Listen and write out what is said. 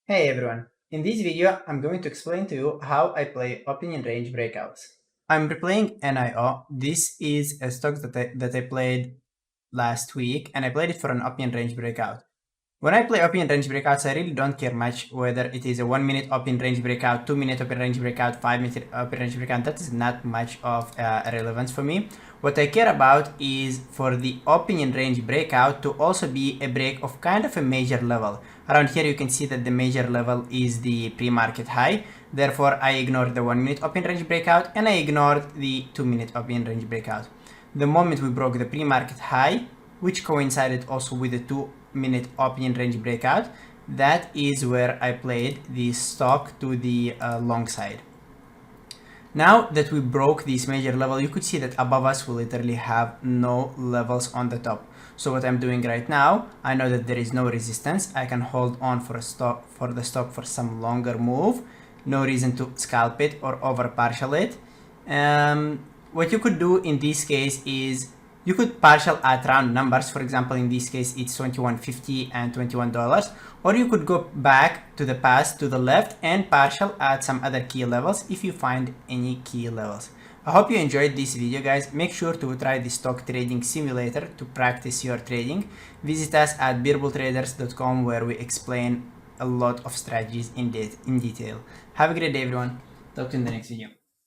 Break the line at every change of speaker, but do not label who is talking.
Hey everyone, in this video I'm going to explain to you how I play opinion range breakouts. I'm replaying NIO. This is a stock that I played last week and I played it for an opinion range breakout. When I play opinion range breakouts, I really don't care much whether it is a 1 minute opinion range breakout, 2 minute opinion range breakout, 5 minute opinion range breakout. That is not much of relevance for me. What I care about is for the opinion range breakout to also be a break of kind of a major level. Around here you can see that the major level is the pre-market high. Therefore, I ignored the 1 minute opinion range breakout and I ignored the 2 minute opinion range breakout. The moment we broke the pre-market high, which coincided also with the 2 minute opinion range breakout, that is where I played the stock to the long side. Now that we broke this major level, you could see that above us we literally have no levels on the top. So what I'm doing right now, I know that there is no resistance. I can hold on for the stock for some longer move. No reason to scalp it or over partial it. What you could do in this case is you could partial at round numbers. For example, in this case, it's $21.50 and $21. Or you could go back to the past to the left and partial at some other key levels if you find any key levels. I hope you enjoyed this video, guys. Make sure to try the stock trading simulator to practice your trading. Visit us at beerbulltraders.com where we explain a lot of strategies in detail. Have a great day, everyone. Talk to you in the next video.